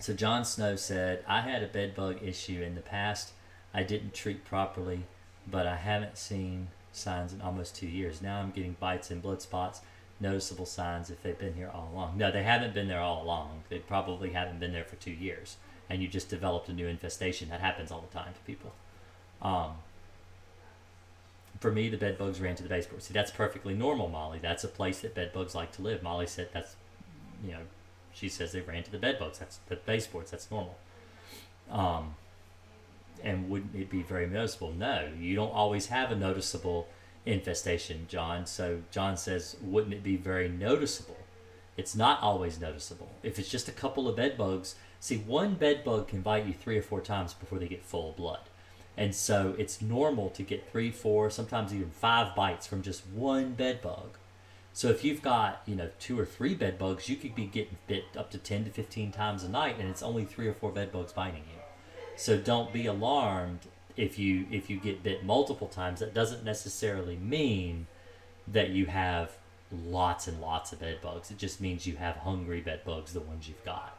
So John Snow said, I had a bed bug issue in the past. I didn't treat properly, but I haven't seen signs in almost 2 years. Now I'm getting bites and blood spots. Noticeable signs if they've been here all along. No, they haven't been there all along. They probably haven't been there for 2 years. And you just developed a new infestation. That happens all the time to people. For me, the bed bugs ran to the baseboard. See, that's perfectly normal, Molly. That's a place that bed bugs like to live. Molly said she says they ran to the bed bugs. That's the baseboards. That's normal. And wouldn't it be very noticeable? No, you don't always have a noticeable infestation, John. So John says, wouldn't it be very noticeable? It's not always noticeable. If it's just a couple of bed bugs, see, one bed bug can bite you 3 or 4 times before they get full of blood. And so it's normal to get 3, 4, sometimes even 5 bites from just one bed bug. So if you've got 2 or 3 bed bugs, you could be getting bit up to 10 to 15 times a night, and it's only 3 or 4 bed bugs biting you. So don't be alarmed if you get bit multiple times. That doesn't necessarily mean that you have lots and lots of bed bugs. It just means you have hungry bed bugs, the ones you've got.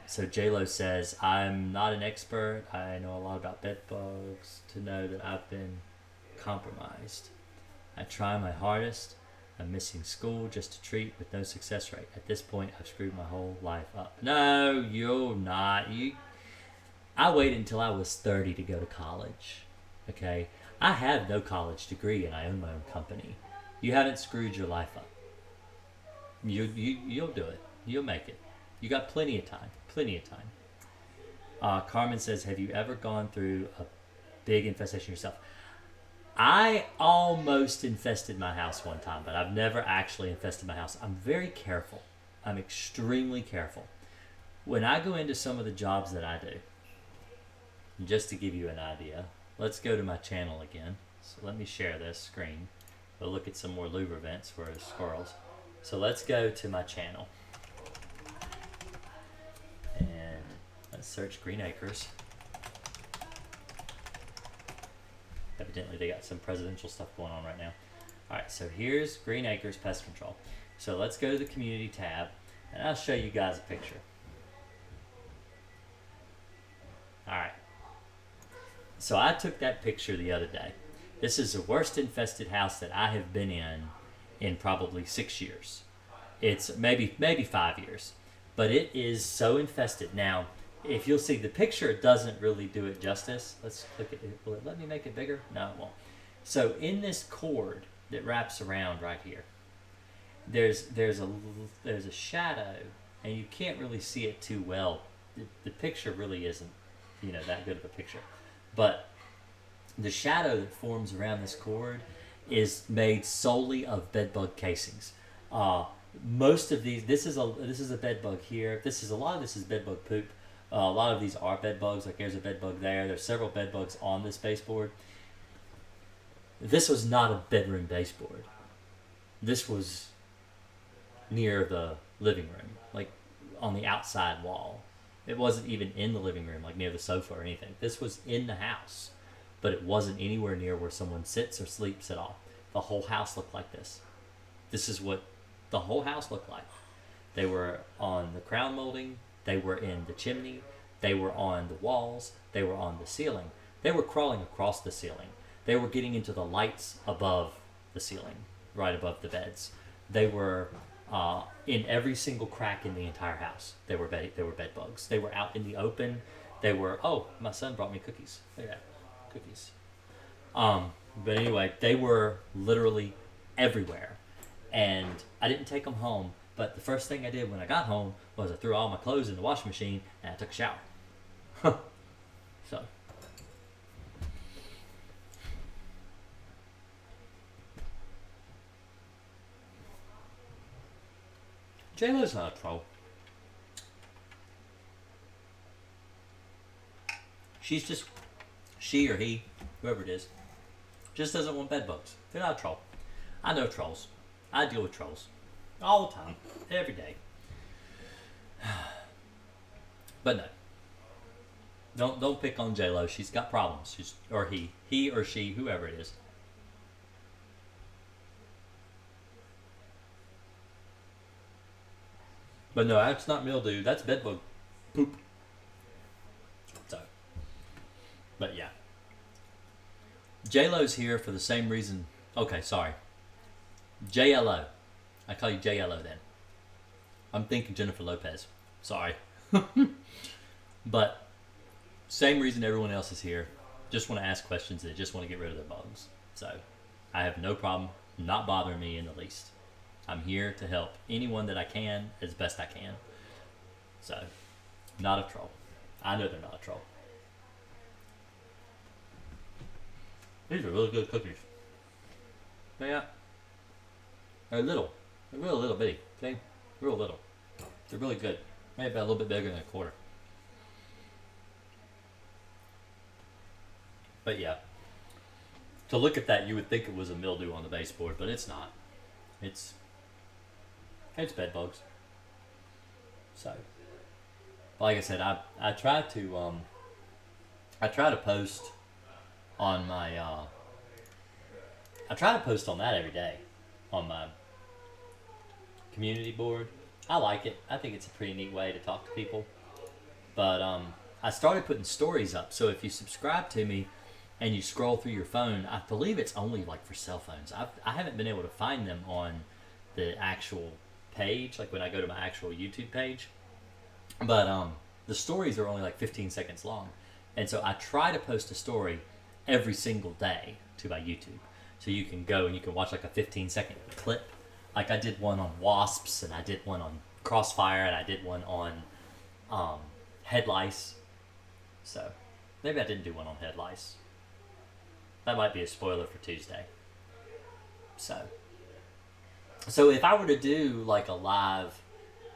So JLo says, I'm not an expert. I know a lot about bed bugs to know that I've been compromised. I try my hardest. I'm missing school just to treat with no success rate. At this point, I've screwed my whole life up. No, you're not. I waited until I was 30 to go to college. Okay? I have no college degree and I own my own company. You haven't screwed your life up. You'll do it. You'll make it. You got plenty of time. Plenty of time. Carmen says, have you ever gone through a big infestation yourself? I almost infested my house one time, but I've never actually infested my house. I'm very careful. I'm extremely careful. When I go into some of the jobs that I do, just to give you an idea, let's go to my channel again. So let me share this screen. We'll look at some more louver vents for squirrels. So let's go to my channel. And let's search Green Acres. Evidently they got some presidential stuff going on right now. Alright, so here's Green Acres Pest Control. So let's go to the community tab and I'll show you guys a picture. Alright. So I took that picture the other day. This is the worst infested house that I have been in probably 6 years. It's maybe 5 years, but it is so infested. Now, if you'll see the picture, it doesn't really do it justice. Let's click it. Will it let me make it bigger? No, it won't. So in this cord that wraps around right here, there's a shadow, and you can't really see it too well. The picture really isn't, that good of a picture, but the shadow that forms around this cord is made solely of bedbug casings. Most of these, this is a bedbug here. A lot of this is bedbug poop. A lot of these are bedbugs. Like there's a bedbug there. There's several bedbugs on this baseboard. This was not a bedroom baseboard. This was near the living room, like on the outside wall. It wasn't even in the living room, like near the sofa or anything. This was in the house, but it wasn't anywhere near where someone sits or sleeps at all. The whole house looked like this. This is what the whole house looked like. They were on the crown molding. They were in the chimney. They were on the walls. They were on the ceiling. They were crawling across the ceiling. They were getting into the lights above the ceiling, right above the beds. They were in every single crack in the entire house. They were bed bugs. They were out in the open. They were. Oh, my son brought me cookies. Look at that, cookies. But anyway, they were literally everywhere, and I didn't take them home. But the first thing I did when I got home was I threw all my clothes in the washing machine and I took a shower. So. J-Lo's not a troll. She's just, she or he, whoever it is, just doesn't want bed bugs. They're not a troll. I know trolls. I deal with trolls. All the time. Every day. But no. Don't pick on J-Lo. She's got problems. Or he or she, whoever it is. But no, that's not mildew. That's bedbug poop. So, but yeah. J-Lo's here for the same reason. Okay, sorry. J-L-O. I call you J-L-O then. I'm thinking Jennifer Lopez. Sorry. But same reason everyone else is here. Just want to ask questions. They just want to get rid of their bugs. So I have no problem. Not bothering me in the least. I'm here to help anyone that I can as best I can. So, not a troll. I know they're not a troll. These are really good cookies. Yeah. They're little. They're real little bitty. See? Real little. They're really good. Maybe about a little bit bigger than a quarter. But yeah. To look at that, you would think it was a mildew on the baseboard, but it's not. It's bed bugs. So, like I said, I try to post on my I try to post on that every day on my community board. I like it. I think it's a pretty neat way to talk to people. But I started putting stories up. So if you subscribe to me and you scroll through your phone, I believe it's only like for cell phones. I haven't been able to find them on the actual page, like when I go to my actual YouTube page. But the stories are only like 15 seconds long. And so I try to post a story every single day to my YouTube. So you can go and you can watch like a 15-second clip. Like I did one on wasps, and I did one on crossfire, and I did one on head lice. So maybe I didn't do one on head lice. That might be a spoiler for Tuesday. So if I were to do like a live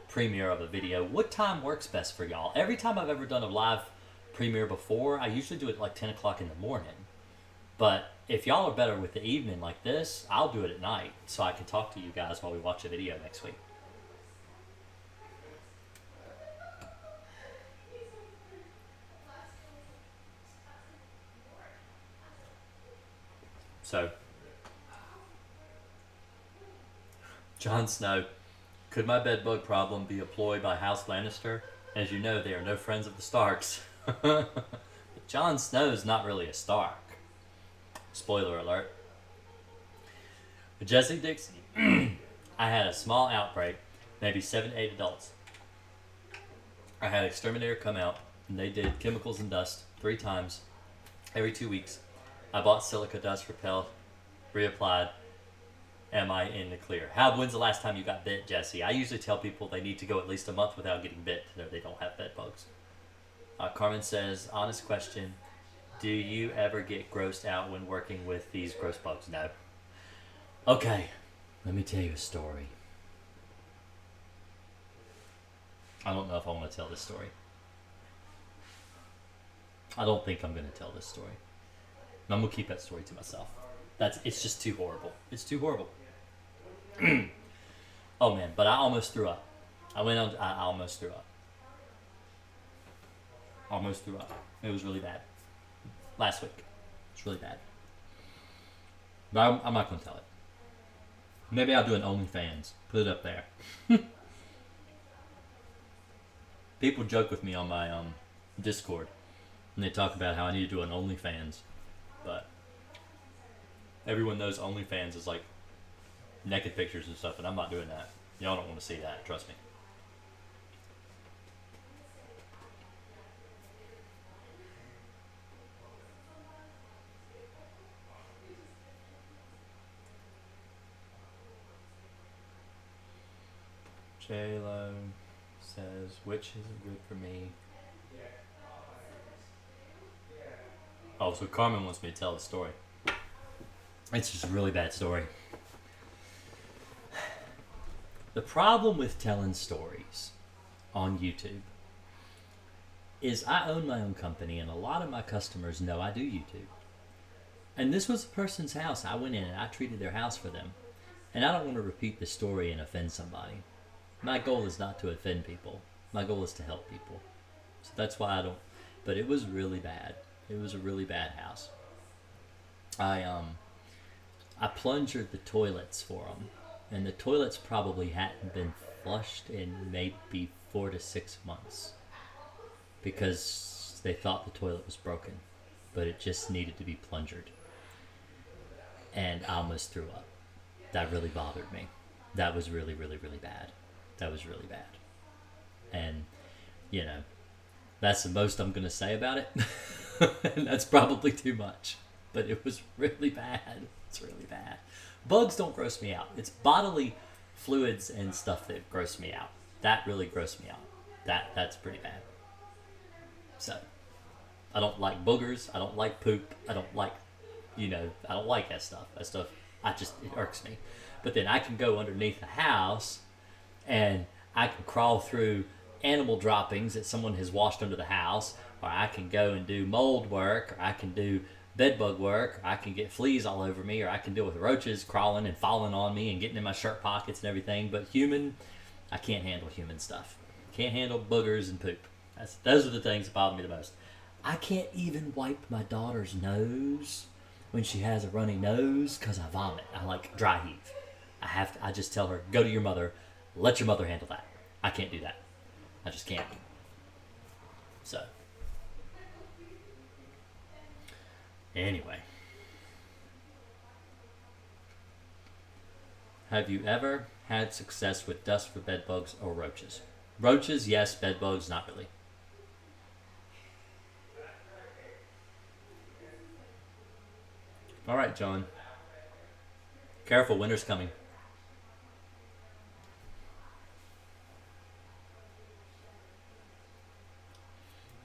premiere of a video, what time works best for y'all? Every time I've ever done a live premiere before, I usually do it like 10 o'clock in the morning. But if y'all are better with the evening like this, I'll do it at night so I can talk to you guys while we watch a video next week. So, Jon Snow, could my bedbug problem be a ploy by House Lannister? As you know, they are no friends of the Starks. Jon Snow's not really a Stark. Spoiler alert. With Jesse Dixie, I had a small outbreak, maybe 7 to 8 adults. I had exterminator come out, and they did chemicals and dust 3 times every 2 weeks. I bought silica dust, repelled, reapplied. Am I in the clear? When's the last time you got bit, Jesse? I usually tell people they need to go at least a month without getting bit to know they don't have bed bugs. Carmen says, honest question, do you ever get grossed out when working with these gross bugs? No. Okay, let me tell you a story. I don't know if I want to tell this story. I don't think I'm going to tell this story. I'm going to keep that story to myself. It's just too horrible. It's too horrible. Oh man, but I almost threw up. I almost threw up. Almost threw up. It was really bad. Last week. It's really bad. But I'm not going to tell it. Maybe I'll do an OnlyFans. Put it up there. People joke with me on my Discord. And they talk about how I need to do an OnlyFans. But everyone knows OnlyFans is like naked pictures and stuff, and I'm not doing that. Y'all don't want to see that, trust me. J-Lo says, which isn't good for me. Oh, so Carmen wants me to tell the story. It's just a really bad story. The problem with telling stories on YouTube is I own my own company, and a lot of my customers know I do YouTube. And this was a person's house. I went in and I treated their house for them. And I don't want to repeat the story and offend somebody. My goal is not to offend people. My goal is to help people. So that's why I don't. But it was really bad. It was a really bad house. I plungered the toilets for them, and the toilets probably hadn't been flushed in maybe 4 to 6 months because they thought the toilet was broken, but it just needed to be plungered. And I almost threw up. That really bothered me. That was really, really, really bad. That was really bad. And, you know, that's the most I'm going to say about it. And that's probably too much. But it was really bad. It's really bad. Bugs don't gross me out. It's bodily fluids and stuff that gross me out. That really grossed me out. That's pretty bad. So, I don't like boogers. I don't like poop. I don't like, I don't like that stuff. That stuff, it irks me. But then I can go underneath the house and I can crawl through animal droppings that someone has washed under the house, or I can go and do mold work, or I can do bedbug work, or I can get fleas all over me, or I can deal with roaches crawling and falling on me and getting in my shirt pockets and everything. But I can't handle human stuff. Can't handle boogers and poop. Those are the things that bother me the most. I can't even wipe my daughter's nose when she has a runny nose because I vomit. I like dry heave. I just tell her, go to your mother, let your mother handle that. I can't do that. I just can't. So, anyway. Have you ever had success with dust for bedbugs or roaches? Roaches, yes. Bedbugs, not really. All right, John. Careful, winter's coming.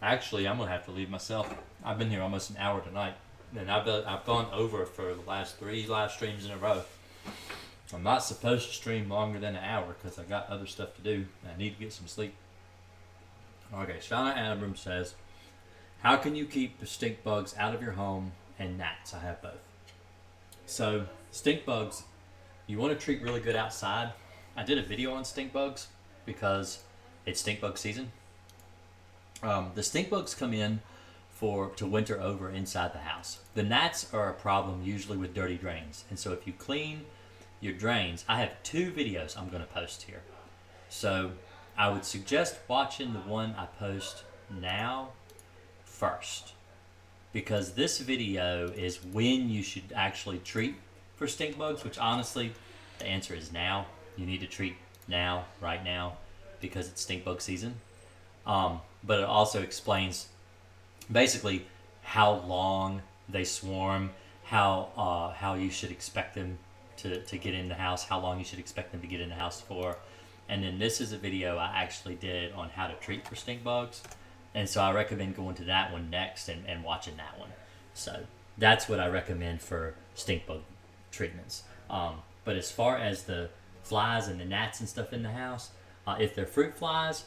Actually, I'm going to have to leave myself. I've been here almost an hour tonight. And I've gone over for the last 3 live streams in a row. I'm not supposed to stream longer than an hour because I got other stuff to do. I need to get some sleep. Okay, Shauna Adams says, how can you keep the stink bugs out of your home and gnats? I have both. So, stink bugs, you want to treat really good outside. I did a video on stink bugs because it's stink bug season. The stink bugs come in to winter over inside the house. The gnats are a problem usually with dirty drains. And so if you clean your drains, I have 2 videos I'm going to post here. So I would suggest watching the one I post now first. because this video is when you should actually treat for stink bugs, which honestly, the answer is now. You need to treat now, right now, because it's stink bug season. But it also explains basically how long they swarm, how you should expect them to get in the house, how long you should expect them to get in the house for. And then this is a video I actually did on how to treat for stink bugs. And so I recommend going to that one next and watching that one. So that's what I recommend for stink bug treatments. But as far as the flies and the gnats and stuff in the house, if they're fruit flies,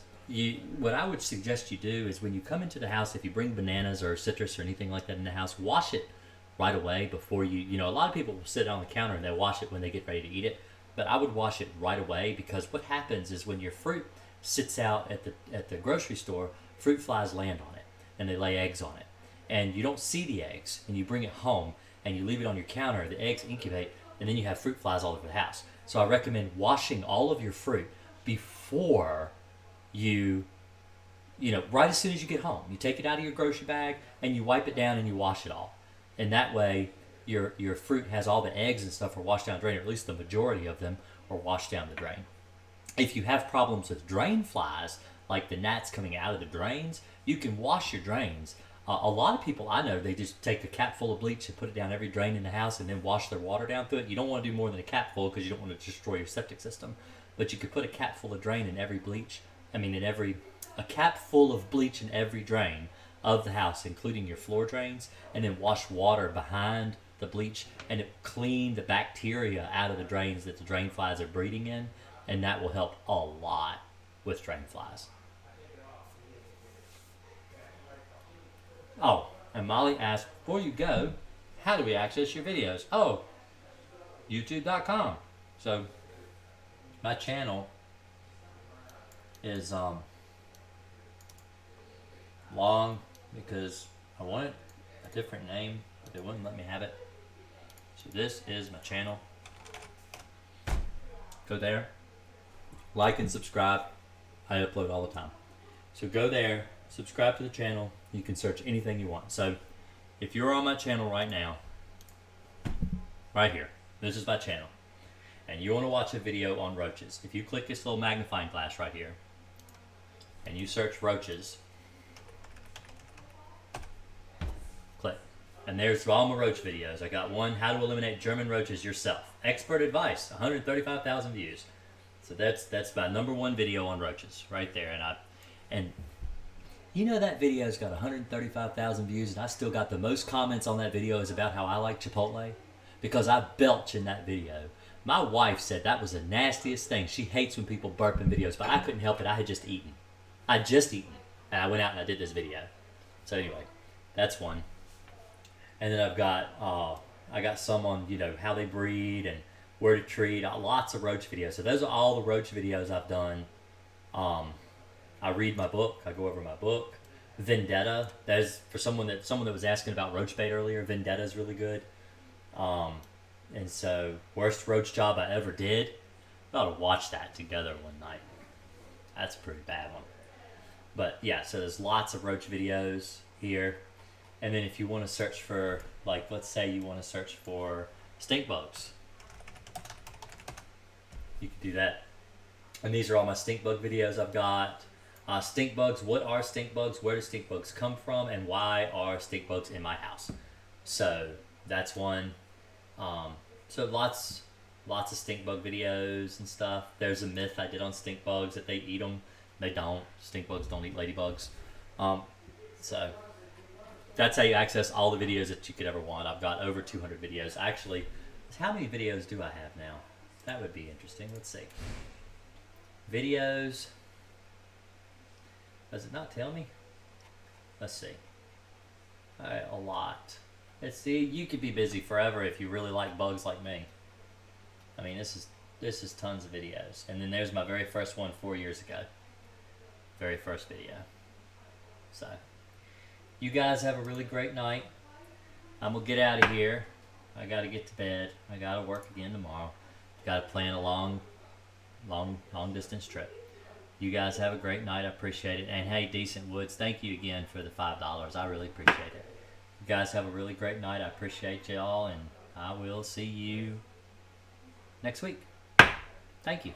what I would suggest you do is when you come into the house, if you bring bananas or citrus or anything like that in the house, wash it right away before you know, a lot of people will sit on the counter and they wash it when they get ready to eat it. But I would wash it right away, because what happens is when your fruit sits out at the grocery store, fruit flies land on it and they lay eggs on it. And you don't see the eggs, and you bring it home and you leave it on your counter, the eggs incubate, and then you have fruit flies all over the house. So I recommend washing all of your fruit before you know, right as soon as you get home. You take it out of your grocery bag and you wipe it down and you wash it all. And that way your fruit has all the eggs and stuff are washed down the drain, or at least the majority of them are washed down the drain. If you have problems with drain flies, like the gnats coming out of the drains, you can wash your drains. A lot of people I know, they just take a cap full of bleach and put it down every drain in the house and then wash their water down through it. You don't want to do more than a cap full because you don't want to destroy your septic system. But you could put a cap full of drain in every a cap full of bleach in every drain of the house, including your floor drains, and then wash water behind the bleach, and it clean the bacteria out of the drains that the drain flies are breeding in, and that will help a lot with drain flies. Oh, and Molly asked, before you go, how do we access your videos? Oh, youtube.com. So my channel is long because I wanted a different name, but they wouldn't let me have it. So this is my channel. Go there, like and subscribe. I upload all the time. So go there, subscribe to the channel. You can search anything you want. So if you're on my channel right now, right here, this is my channel, and you want to watch a video on roaches, if you click this little magnifying glass right here and you search roaches, click, and there's all my roach videos. I got one, how to eliminate German roaches yourself, expert advice, 135,000 views. So that's my #1 video on roaches right there. And you know, that video's got 135,000 views, and I still got the most comments on that video is about how I like Chipotle, because I belch in that video. My wife said that was the nastiest thing. She hates when people burp in videos, but I couldn't help it. I had just eaten. And I went out and I did this video. So anyway, that's one. And then I've got I got some on, you know, how they breed and where to treat. Lots of roach videos. So those are all the roach videos I've done. I read my book. I go over my book. Vendetta. That is for someone that was asking about Roach Bait earlier. Vendetta is really good. And so, worst roach job I ever did. We ought to watch that together one night. That's a pretty bad one. But yeah, so there's lots of roach videos here. And then if you want to search for, like, let's say you want to search for stink bugs, you can do that. And these are all my stink bug videos I've got. Stink bugs, what are stink bugs? Where do stink bugs come from? And why are stink bugs in my house? So that's one. So lots of stink bug videos and stuff. There's a myth I did on stink bugs that they eat them. They don't. Stink bugs don't eat ladybugs. So that's how you access all the videos that you could ever want. I've got over 200 videos. Actually, how many videos do I have now? That would be interesting. Let's see. Videos. Does it not tell me? Let's see. All right, a lot. Let's see. You could be busy forever if you really like bugs like me. I mean, this is tons of videos. And then there's my very first one 4 years ago. Very first video. So, you guys have a really great night. I'm gonna get out of here. I gotta get to bed. I gotta work again tomorrow. Gotta plan a long distance trip. You guys have a great night. I appreciate it. And hey, Decent Woods, thank you again for the $5. I really appreciate it. You guys have a really great night. I appreciate y'all, and I will see you next week. Thank you.